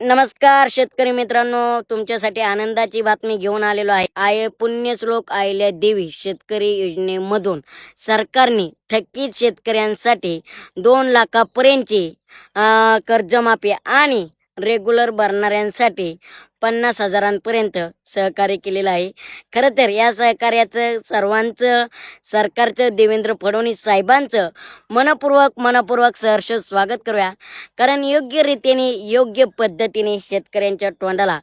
नमस्कार शेतकरी मित्रांनो, तुमच्यासाठी आनंदाची बातमी घेऊन आलेलो आहे. पुण्यश्लोक आहिल्या देवी शेतकरी योजनेमधून सरकारने थकीत शेतकऱ्यांसाठी 2 लाखापर्यंतची कर्जमाफी आणि रेग्युलर भरणाऱ्यांसाठी 50,000पर्यंत सहकार्य केलेलं आहे. खरं तर या सहकार्याचं सर्वांचं, सरकारचं, देवेंद्र फडणवीस साहेबांचं मनपूर्वक सहर्ष स्वागत करूया. कारण योग्य रीतीने, योग्य पद्धतीने शेतकऱ्यांच्या तोंडाला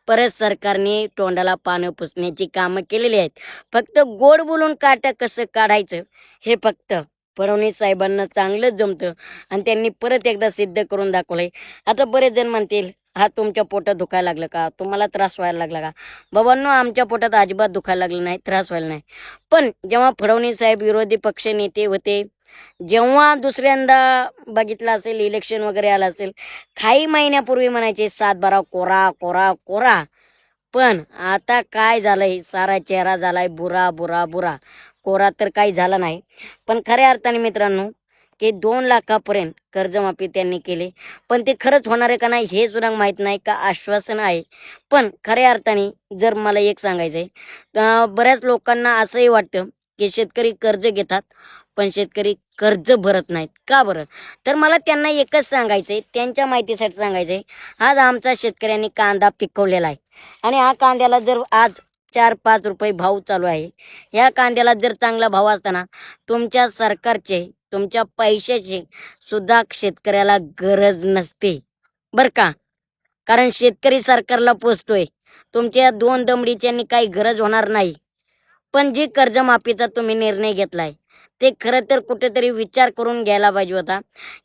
परत सरकारने तोंडाला पानं पुसण्याची कामं केलेली आहेत. फक्त गोड बोलून काटा कसं काढायचं हे फक्त फडणवीस साहेबांना चांगलंच जमतं आणि त्यांनी परत एकदा सिद्ध करून दाखवलंय. आता बरेच जण म्हणतील, हा तुमच्या पोटात दुखायला लागलं का, तुम्हाला त्रास व्हायला लागला का? बाबांनो, आमच्या पोटात अजिबात दुखायला लागलं नाही, त्रास व्हायला नाही. पण जेव्हा फडणवीस साहेब विरोधी पक्ष नेते होते, जेव्हा दुसऱ्यांदा बघितलं असेल, इलेक्शन वगैरे आलं असेल, काही महिन्यापूर्वी म्हणायचे 7-12 कोरा कोरा कोरा. पण आता काय झालंय, सारा चेहरा झालाय बुरा बुरा बुरा. कोरा तर काही झाला नाही. पण खऱ्या अर्थाने मित्रांनो, की 2 लाखापर्यंत कर्जमाफी त्यांनी केली. पण ते खरंच होणार आहे का नाही हे सुद्धा माहीत नाही, का आश्वासन आहे. पण खऱ्या अर्थाने जर मला एक सांगायचं आहे, बऱ्याच लोकांना असंही वाटतं की शेतकरी कर्ज घेतात पण शेतकरी कर्ज भरत नाहीत. का बरं? तर मला त्यांना एकच सांगायचं आहे, त्यांच्या माहितीसाठी सांगायचं आहे. आज आमचा शेतकऱ्यांनी कांदा पिकवलेला आहे आणि हा कांद्याला जर आज 4-5 रुपये भाव चालू आहे. ह्या कांद्याला जर चांगला भाव असताना तुमच्या सरकारचे, तुमच्या पैशाची सुद्धा शेतकऱ्याला गरज नसते बरं का. कारण शेतकरी सरकारला पोचतोय. तुमच्या 2 दमडीच्यांनी काही गरज होणार नाही. पण जे कर्जमाफीचा तुम्ही निर्णय घेतलाय ते खरं तर कुठेतरी विचार करून घ्यायला पाहिजे होता,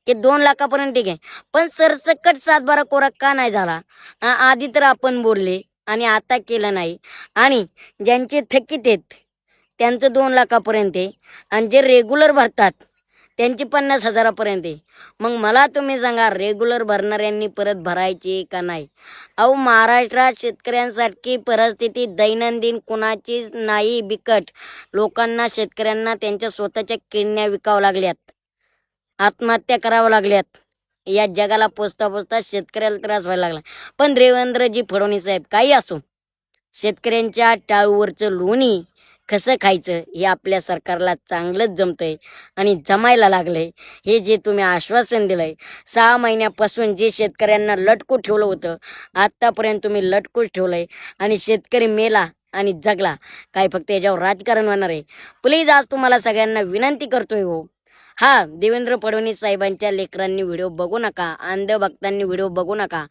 की 2 लाखापर्यंत ठीक आहे. पण सरसकट 7-12 कोरा का नाही झाला? आधी तर आपण बोलले आणि आता केलं नाही. आणि ज्यांचे थकीत आहेत त्यांचं 2 लाखापर्यंत आहे आणि जे रेग्युलर भरतात त्यांची 50,000पर्यंत आहे. मग मला तुम्ही सांगा, रेग्युलर भरणाऱ्यांनी परत भरायची का नाही? अहो, महाराष्ट्रात शेतकऱ्यांसारखी परिस्थिती दैनंदिन कुणाचीच नाही बिकट. लोकांना, शेतकऱ्यांना त्यांच्या स्वतःच्या किडण्या विकावं लागल्यात, आत्महत्या करावं लागल्यात. या जगाला पोचता पोचता शेतकऱ्याला त्रास व्हायला लागला. पण देवेंद्रजी फडणवीस साहेब काही असो, शेतकऱ्यांच्या टाळूवरचं लोणी कसं खायचं हे आपल्या सरकारला चांगलंच जमतंय आणि जमायला लागलंय. हे जे तुम्ही आश्वासन दिलंय, 6 महिन्यापासून जे शेतकऱ्यांना लटकून ठेवलं होतं, आत्तापर्यंत तुम्ही लटकूच ठेवलंय आणि शेतकरी मेला आणि जगला. काय फक्त याच्यावर राजकारण होणार आहे? प्लीज आज तुम्हाला सगळ्यांना विनंती करतोय हो, हा देवेंद्र फडणवीस साहेबांच्या लेकरांनी व्हिडिओ बघू नका, अंध भक्तांनी व्हिडिओ बघू नका.